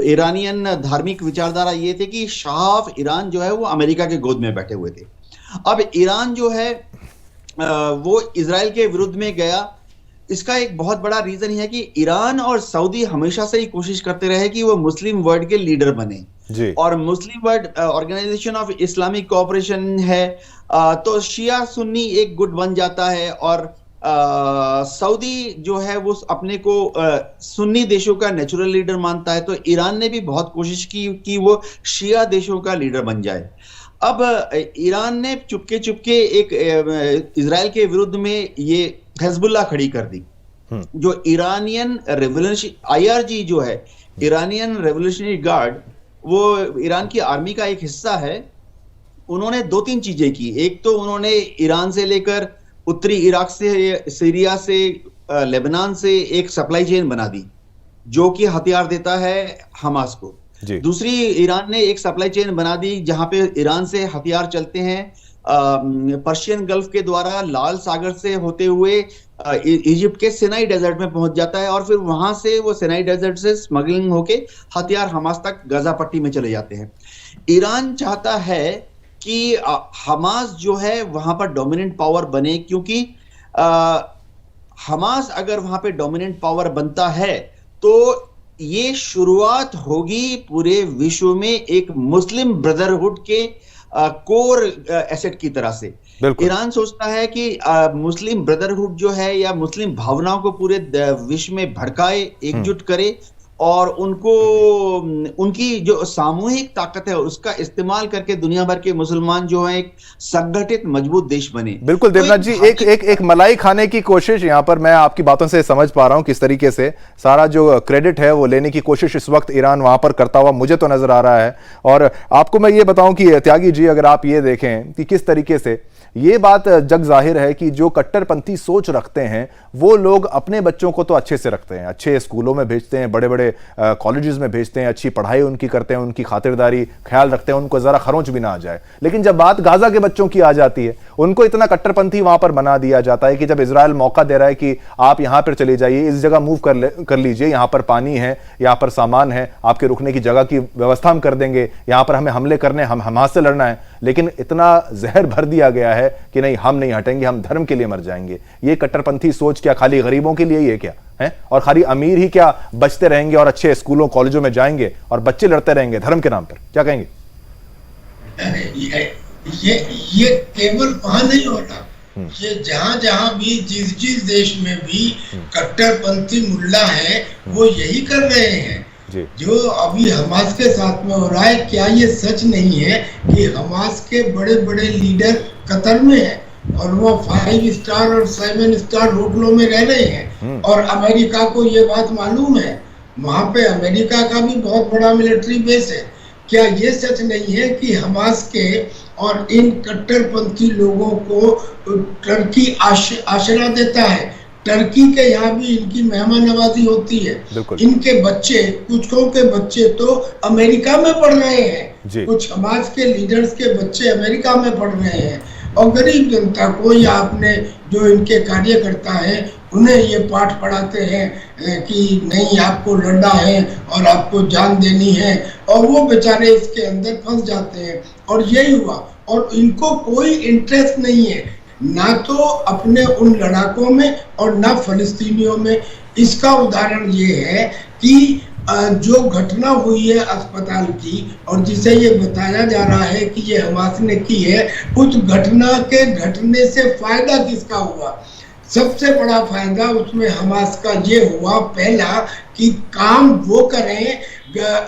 ईरानियन धार्मिक विचारधारा ये थे कि शाह ऑफ ईरान जो है वो अमेरिका के गोद में बैठे हुए थे। अब ईरान जो है वो इजराइल के विरुद्ध में गया, इसका एक बहुत बड़ा रीजन है कि ईरान और सऊदी हमेशा से ही कोशिश करते रहे कि वो मुस्लिम वर्ल्ड के लीडर बने जी। और Muslim World Organisation of Islamic Cooperation है, तो शिया सुन्नी एक गुट बन जाता है, और सऊदी जो है वो अपने को सुन्नी देशों का नेचुरल लीडर मानता है। तो ईरान ने भी बहुत कोशिश की कि वो शिया देशों का लीडर बन जाए। अब ईरान ने चुपके चुपके एक इजराइल के विरुद्ध में ये हिजबुल्लाह खड़ी कर दी, जो ईरानियन रेवोल्यूशन IRG जो है, ईरानियन रेवोल्यूशनरी गार्ड, वो ईरान की आर्मी का एक हिस्सा है। उन्होंने 2-3 चीजें की। एक तो उन्होंने ईरान से लेकर उत्तरी इराक से, सीरिया से, लेबनान से एक सप्लाई चेन बना दी जो कि हथियार देता है हमास को। दूसरी, ईरान ने एक सप्लाई चेन बना दी जहां पे ईरान से हथियार चलते हैं पर्शियन गल्फ के द्वारा, लाल सागर से होते हुए इजिप्ट के सिनाई डेजर्ट में पहुंच जाता है, और फिर वहां से वो सिनाई डेजर्ट से स्मगलिंग होके हथियार हमास तक गाजा पट्टी में चले जाते हैं। ईरान चाहता है कि हमास जो है वहां पर डोमिनेंट पावर बने, क्योंकि हमास अगर वहां पे डोमिनेंट पावर बनता है तो ये शुरुआत होगी पूरे विश्व में एक मुस्लिम ब्रदरहुड के कोर एसेट की तरह से। ईरान सोचता है कि मुस्लिम ब्रदरहुड जो है या मुस्लिम भावनाओं को पूरे विश्व में भड़काए, एकजुट करे, और उनको उनकी जो सामूहिक ताकत है उसका इस्तेमाल करके दुनिया भर के मुसलमान जो है एक संगठित मजबूत देश बने। बिल्कुल देवनाथ जी, एक मलाई खाने की कोशिश यहाँ पर मैं आपकी बातों से समझ पा रहा हूं किस तरीके से सारा जो क्रेडिट है वो लेने की कोशिश इस वक्त ईरान वहां पर करता हुआ मुझे तो नजर आ रहा है। और आपको मैं ये बताऊं कि त्यागी जी, अगर आप ये देखें कि किस तरीके से ये बात जग जाहिर है कि जो कट्टरपंथी सोच रखते हैं वो लोग अपने बच्चों को तो अच्छे से रखते हैं, अच्छे स्कूलों में भेजते हैं, बड़े बड़े कॉलेजेस में भेजते हैं, अच्छी पढ़ाई उनकी करते हैं, उनकी खातिरदारी ख्याल रखते हैं, उनको जरा खरोंच भी ना आ जाए। लेकिन जब बात गाजा के बच्चों की आ जाती है, उनको इतना कट्टरपंथी वहां पर बना दिया जाता है कि जब इजराइल मौका दे रहा है कि आप यहां पर चले जाइए, इस जगह मूव कर लीजिए, यहां पर पानी है, यहां पर सामान है, आपके रुकने की जगह की व्यवस्था हम कर देंगे, यहां पर हमें हमले करने, हम हमास से लड़ना है, लेकिन इतना जहर भर दिया गया है कि नहीं, हम नहीं हटेंगे, हम धर्म के लिए मर जाएंगे। ये कट्टरपंथी सोच क्या खाली गरीबों के लिए ही है क्या है? और खाली अमीर ही क्या बचते रहेंगे और अच्छे स्कूलों कॉलेजों में जाएंगे और बच्चे लड़ते रहेंगे धर्म के नाम पर? क्या कहेंगे? ये केवल वहां नहीं हो रहा, ये जहां जहां भी जिस देश में भी कट्टरपंथी मुल्ला है वो यही कर रहे हैं। जो अभी हमास के साथ में हो रहा है, क्या ये सच नहीं है कि हमास के बड़े बड़े लीडर कतर में हैं और वो 5 स्टार और 7 स्टार होटलों में रह रहे हैं, और अमेरिका को ये बात मालूम है, वहां पे अमेरिका का भी बहुत बड़ा मिलिट्री बेस है। क्या ये सच नहीं है कि हमास के और इन कट्टरपंथी लोगों को टर्की आश्रय देता है? टर्की के यहाँ भी इनकी मेहमान नवाजी होती है। इनके बच्चे, कुछों के बच्चे तो अमेरिका में पढ़ रहे हैं, कुछ हमास के लीडर्स के बच्चे अमेरिका में पढ़ रहे हैं, और गरीब जनता को या अपने जो इनके कार्यकर्ता हैं उन्हें ये पाठ पढ़ाते हैं कि नहीं, आपको लड़ना है और आपको जान देनी है, और वो बेचारे इसके अंदर फंस जाते हैं। और यही हुआ, और इनको कोई इंटरेस्ट नहीं है ना तो अपने उन लड़ाकों में और ना फलस्तीनियों में। इसका उदाहरण ये है कि जो घटना हुई है अस्पताल की, और जिसे ये बताया जा रहा है कि ये हमास ने की है, उस घटना के घटने से फायदा किसका हुआ? सबसे बड़ा फायदा उसमें हमास का ये हुआ, पहला कि काम वो करें,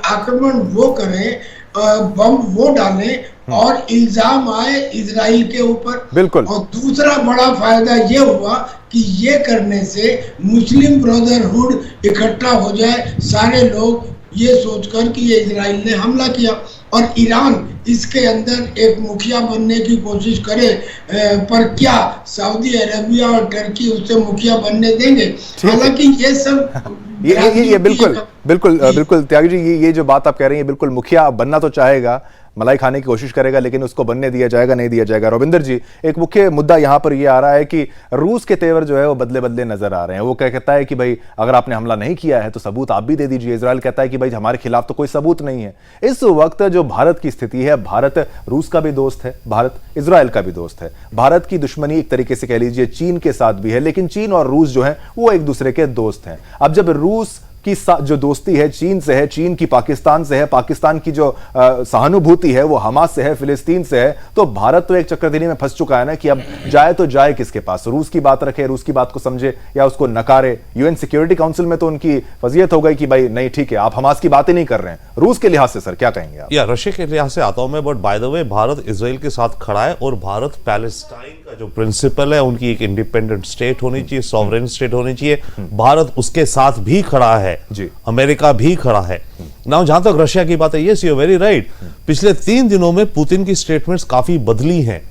आक्रमण वो करें, बम वो डालें और इल्जाम आए इजराइल के ऊपर। बिल्कुल। और दूसरा बड़ा फायदा ये हुआ कि ये करने से मुस्लिम ब्रदरहुड इकट्ठा हो जाए, सारे लोग ये सोचकर कि ये इजराइल ने हमला किया, और ईरान इसके अंदर एक मुखिया बनने की कोशिश करे, पर क्या सऊदी अरेबिया और टर्की उससे मुखिया बनने देंगे? हालांकि ये सब ये बिल्कुल बिल्कुल बिल्कुल त्यागी जी, ये जो बात आप कह रही हैं, बिल्कुल मुखिया बनना तो चाहेगा, मलाई खाने की कोशिश करेगा, लेकिन उसको बनने दिया जाएगा नहीं दिया जाएगा। रविंदर जी, एक मुख्य मुद्दा यहां पर यह आ रहा है कि रूस के तेवर जो है वो बदले बदले नजर आ रहे हैं। वो कहता है कि भाई अगर आपने हमला नहीं किया है तो सबूत आप भी दे दीजिए। इजराइल कहता है कि भाई हमारे खिलाफ तो कोई सबूत नहीं है। इस वक्त जो भारत की स्थिति है, भारत रूस का भी दोस्त है, भारत इजराइल का भी दोस्त है। भारत की दुश्मनी एक तरीके से कह लीजिए चीन के साथ भी है, लेकिन चीन और रूस जो है वो एक दूसरे के दोस्त हैं। अब जब रूस की जो दोस्ती है चीन से है, चीन की पाकिस्तान से है, पाकिस्तान की जो सहानुभूति है वो हमास से है, फिलिस्तीन से है, तो भारत तो एक चक्रधरी में फंस चुका है ना कि अब जाए तो जाए किसके पास? रूस की बात रखे, रूस की बात को समझे या उसको नकारे। यूएन सिक्योरिटी काउंसिल में तो उनकी फजीयत हो गई कि भाई नहीं ठीक है, आप हमास की बात ही नहीं कर रहे हैं। रूस के लिहाज से सर क्या कहेंगे आप? या रशिया के लिहाज से आता हूं मैं, but by the way Bharat Israel के साथ खड़ा है और भारत पैलेस्टाइन का जो प्रिंसिपल है, उनकी एक इंडिपेंडेंट स्टेट होनी चाहिए, सॉवरेन स्टेट होनी चाहिए, भारत उसके साथ भी खड़ा है जी, अमेरिका भी खड़ा है ना। जहां तक रशिया की बात है, yes you are very right, पिछले 3 दिनों में पुतिन की स्टेटमेंट्स काफी बदली हैं।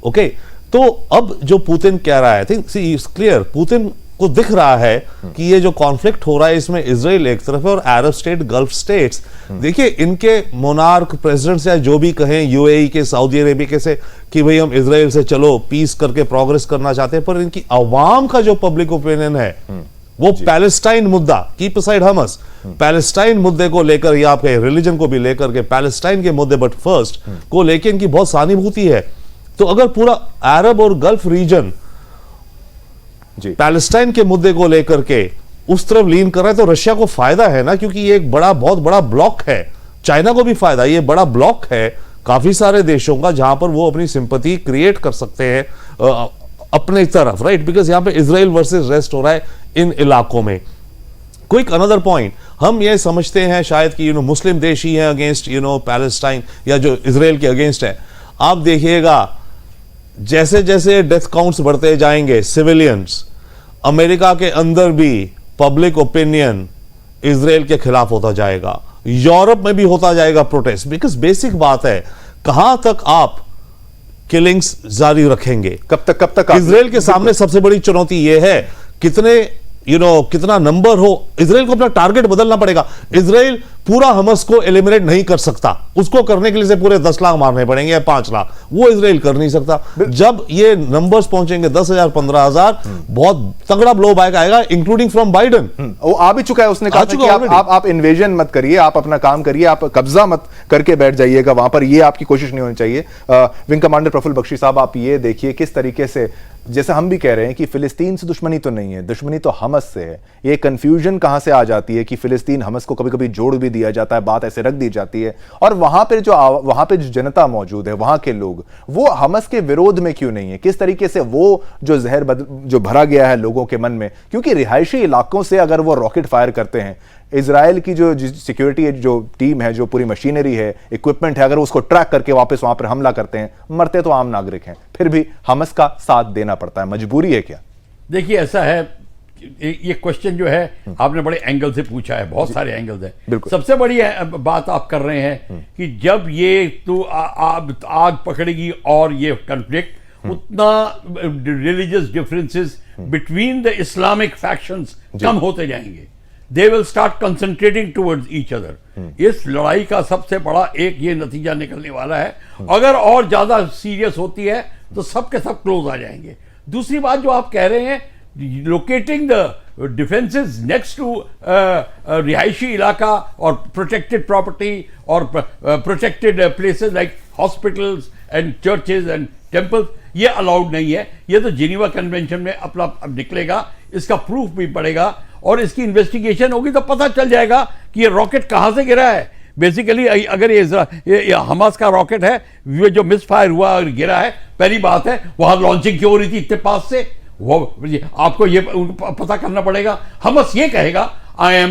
ओके, तो अब जो पुतिन कह रहा है, I think see it's clear, Putin को दिख रहा है कि ये जो कॉन्फ्लिक्ट हो रहा है इसमें इजराइल एक तरफ है और अरब स्टेट, गल्फ स्टेट्स, देखिए इनके मोनार्क प्रेसिडेंट्स या जो भी कहें, यूएई के, सऊदी अरेबिया के से कि भाई हम इजराइल से चलो पीस करके प्रोग्रेस करना चाहते हैं, पर इनकी अवाम का जो पब्लिक ओपिनियन है वो पैलेस्टाइन मुद्दा, कीप असाइड हमस, पैलेस्टाइन मुद्दे को लेकर या आपके रिलीजन को भी लेकर के, पैलेस्टाइन के मुद्दे बट फर्स्ट को लेकर इनकी बहुत सहानुभूति है। तो अगर पूरा अरब और गल्फ रीजन पैलेस्टाइन के मुद्दे को लेकर के उस तरफ लीन कर रहा है तो रशिया को फायदा है ना, क्योंकि ये एक बहुत बड़ा ब्लॉक है। चाइना को भी फायदा, ये बड़ा ब्लॉक है काफी सारे देशों का जहां पर वो अपनी सिंपैथी क्रिएट कर सकते हैं अपने तरफ, राइट, बिकॉज यहां पे इजराइल वर्सेस रेस्ट हो रहा है इन इलाकों में। क्विक अनदर पॉइंट, हम ये समझते हैं शायद कि मुस्लिम देश ही है अगेंस्ट पैलेस्टाइन या जो इजराइल के अगेंस्ट है। आप देखिएगा जैसे जैसे डेथ काउंट्स बढ़ते जाएंगे, सिविलियंस, अमेरिका के अंदर भी पब्लिक ओपिनियन इजराइल के खिलाफ होता जाएगा, यूरोप में भी होता जाएगा प्रोटेस्ट, बिकॉज बेसिक बात है कहां तक आप किलिंग्स जारी रखेंगे, कब तक इजराइल के सामने सबसे बड़ी चुनौती यह है कितने कितना नंबर हो। इजराइल को अपना टारगेट बदलना पड़ेगा। इजराइल पूरा हमस को एलिमिनेट नहीं कर सकता, उसको करने के लिए से पूरे 10 लाख मारने पड़ेंगे या 5 लाख, वो इजराइल कर नहीं सकता। जब ये नंबर्स पहुंचेंगे 10,000 15,000, बहुत तगड़ा ब्लो बैक आएगा, इंक्लूडिंग फ्रॉम बाइडन। वो आ भी चुका है, उसने कहा कि आप इन्वेजन मत करिए, आप अपना काम करिए, आप कब्जा मत करके बैठ जाइएगा वहां पर, ये आपकी कोशिश नहीं होनी चाहिए। विंग कमांडर प्रफुल्ल बख्शी साहब, आप ये देखिए किस तरीके से, जैसे हम भी कह रहे हैं कि फिलिस्तीन से दुश्मनी तो नहीं है, दुश्मनी तो हमस से है। ये कंफ्यूजन कहां से आ जाती है कि फिलिस्तीन हमस को कभी कभी जोड़ भी दिया जाता है, बात ऐसे रख दी जाती है, और वहां पे जो जनता मौजूद है, वहां के लोग, वो हमस के विरोध में क्यों नहीं है? किस तरीके से वो जो जहर जो भरा गया है लोगों के मन में, क्योंकि रिहायशी इलाकों से अगर वो रॉकेट फायर करते हैं, इजराइल की जो सिक्योरिटी जो टीम है, जो पूरी मशीनरी है, इक्विपमेंट है, अगर उसको ट्रैक करके वापस वहां पर हमला करते हैं, मरते तो आम नागरिक हैं, फिर भी हमस का साथ देना पड़ता है। मजबूरी है क्या? देखिए ऐसा है, ये क्वेश्चन जो है आपने बड़े एंगल से पूछा है, बहुत सारे एंगल्स हैं। सबसे बड़ी बात आप कर रहे हैं कि जब ये तो आग पकड़ेगी और ये कॉन्फ्लिक्ट, उतना religious differences between the Islamic factions कम होते जाएंगे। They will start concentrating towards each other. इस लड़ाई का सबसे बड़ा एक ये नतीजा निकलने वाला है। अगर और ज्यादा सीरियस होती है तो सब के सब क्लोज आ जाएंगे। दूसरी बात जो आप कह रहे हैं, locating the defences next to रिहायशी इलाका और प्रोटेक्टेड प्रॉपर्टी और protected places like hospitals and churches and temples, ये अलाउड नहीं है। ये तो जिनीवा कन्वेंशन में अपना निकलेगा, इसका प्रूफ भी पड़ेगा और इसकी इन्वेस्टिगेशन होगी तो पता चल जाएगा कि ये रॉकेट कहां से गिरा है। बेसिकली अगर ये हमास का रॉकेट है, ये जो मिसफायर हुआ और गिरा है, पहली बात है वहां लॉन्चिंग क्यों हो रही थी इतने पास से, वो आपको ये पता करना पड़ेगा। हमस ये कहेगा I have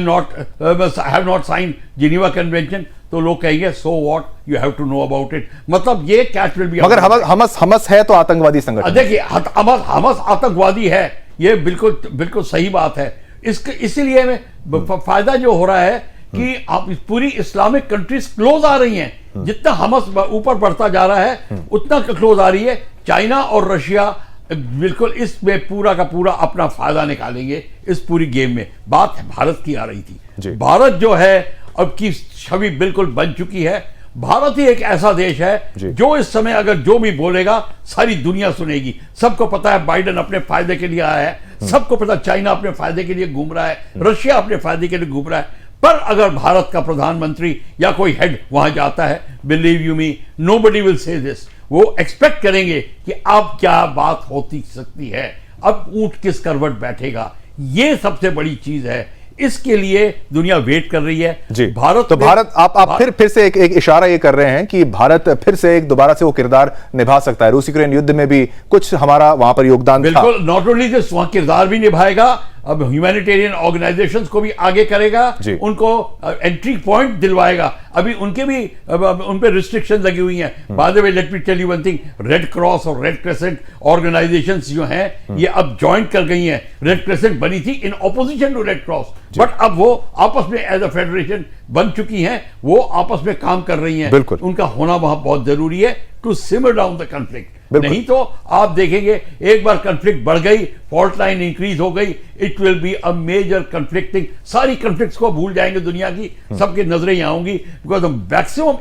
not sign Geneva Convention, तो लोग कहेंगे so what, you have to know about it. मतलब ये कैच विल बी, मगर हमस है तो आतंकवादी संगठन। देखिए हमस आतंकवादी है, ये बिल्कुल सही बात है। इसीलिए में फायदा जो हो रहा है कि आप पूरी इस्लामिक कंट्रीज क्लोज आ रही हैं। जितना हमस ऊपर बढ़ता जा रहा है उतना क्लोज आ रही है। चाइना और रशिया बिल्कुल इसमें पूरा का पूरा अपना फायदा निकालेंगे इस पूरी गेम में। बात भारत की आ रही थी। भारत जो है अब की छवि बिल्कुल बन चुकी है। भारत ही एक ऐसा देश है जो इस समय अगर जो भी बोलेगा सारी दुनिया सुनेगी। सबको पता है बाइडेन अपने फायदे के लिए आया है, सबको पता चाइना अपने फायदे के लिए घूम रहा है, रशिया अपने फायदे के लिए घूम रहा है। पर अगर भारत का प्रधानमंत्री या कोई हेड वहां जाता है, believe you me, nobody will say this. वो एक्सपेक्ट करेंगे कि अब क्या बात होती सकती है, अब ऊंट किस करवट बैठेगा। ये सबसे बड़ी चीज है, इसके लिए दुनिया वेट कर रही है। जी भारत तो भारत आप फिर से एक इशारा ये कर रहे हैं कि भारत फिर से एक दोबारा से वो किरदार निभा सकता है। रूस यूक्रेन युद्ध में भी कुछ हमारा वहां पर योगदान था। बिल्कुल, नॉट ओनली दिस, वहां किरदार भी निभाएगा, अब ह्यूमैनिटेरियन ऑर्गेनाइजेशंस को भी आगे करेगा, उनको एंट्री पॉइंट दिलवाएगा। अभी उनके भी उन पे रिस्ट्रिक्शन लगी हुई हैं। By the way let me tell you one thing, red cross और रेड क्रेसेंट ऑर्गेनाइजेशंस जो हैं ये अब ज्वाइन कर गई हैं। रेड क्रेसेंट बनी थी in opposition to red cross, but अब वो आपस में एज अ फेडरेशन बन चुकी हैं, वो आपस में काम कर रही हैं। उनका होना वहां बहुत जरूरी है to simmer down the conflict. नहीं तो आप देखेंगे एक बार कॉन्फ्लिक्ट बढ़ गई, फॉल्ट लाइन इंक्रीज हो गई, it will be a major conflicting. सारी कॉन्फ्लिक्ट्स को भूल जाएंगे दुनिया की, सबकी नजरें यहां होंगी, because the maximum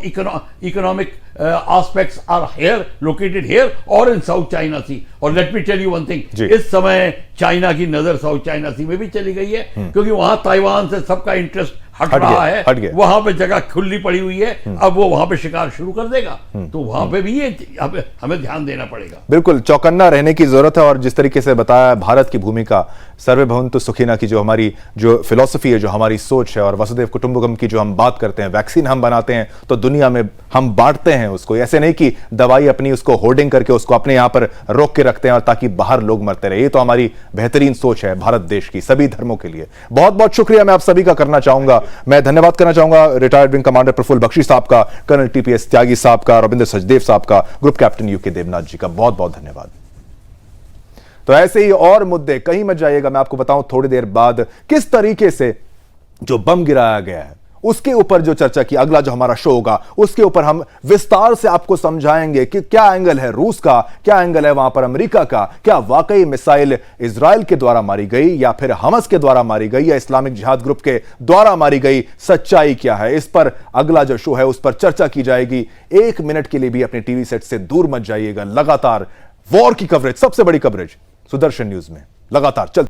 economic aspects are here, located here और in South China Sea। और let me tell you one thing, इस समय चाइना की नजर साउथ चाइना सी में भी चली गई है, क्योंकि वहां ताइवान से सबका इंटरेस्ट हट रहा है, वहां पे जगह खुली पड़ी हुई है, अब वो वहां पे शिकार शुरू कर देगा। तो वहां पे भी ये हमें ध्यान देना पड़ेगा। बिल्कुल चौकन्ना रहने की जरूरत है। और जिस तरीके से बताया भारत की भूमिका, सर्वे भवन्तु सुखिनः की जो हमारी जो फिलॉसफी है, जो हमारी सोच है, और वसुधैव कुटुंबकम की जो हम बात करते हैं, वैक्सीन हम बनाते हैं तो दुनिया में हम बांटते हैं उसको। ऐसे नहीं कि दवाई अपनी उसको होर्डिंग करके उसको अपने यहां पर रोक के रखते हैं और ताकि बाहर लोग मरते रहे। ये तो हमारी बेहतरीन सोच है भारत देश की सभी धर्मों के लिए। बहुत बहुत शुक्रिया मैं आप सभी का करना चाहूंगा। मैं धन्यवाद करना चाहूंगा retired wing commander Praful Bakshi साहब का, कर्नल टीपीएस त्यागी साहब का, रविंद्र सचदेव साहब का, ग्रुप कैप्टन यूके देवनाथ जी का बहुत बहुत धन्यवाद। तो ऐसे ही और मुद्दे, कहीं मत जाइएगा, मैं आपको बताऊं थोड़ी देर बाद किस तरीके से जो बम गिराया गया है उसके ऊपर जो चर्चा की, अगला जो हमारा शो होगा उसके ऊपर हम विस्तार से आपको समझाएंगे कि क्या एंगल है रूस का, क्या एंगल है वहां पर अमेरिका का, क्या वाकई मिसाइल इजराइल के द्वारा मारी गई या फिर हमास के द्वारा मारी गई या इस्लामिक जिहाद ग्रुप के द्वारा मारी गई, सच्चाई क्या है। इस पर अगला जो शो है उस पर चर्चा की जाएगी। एक मिनट के लिए भी अपने टीवी सेट से दूर मत जाइएगा। लगातार वॉर की कवरेज, सबसे बड़ी कवरेज सुदर्शन न्यूज में लगातार चलती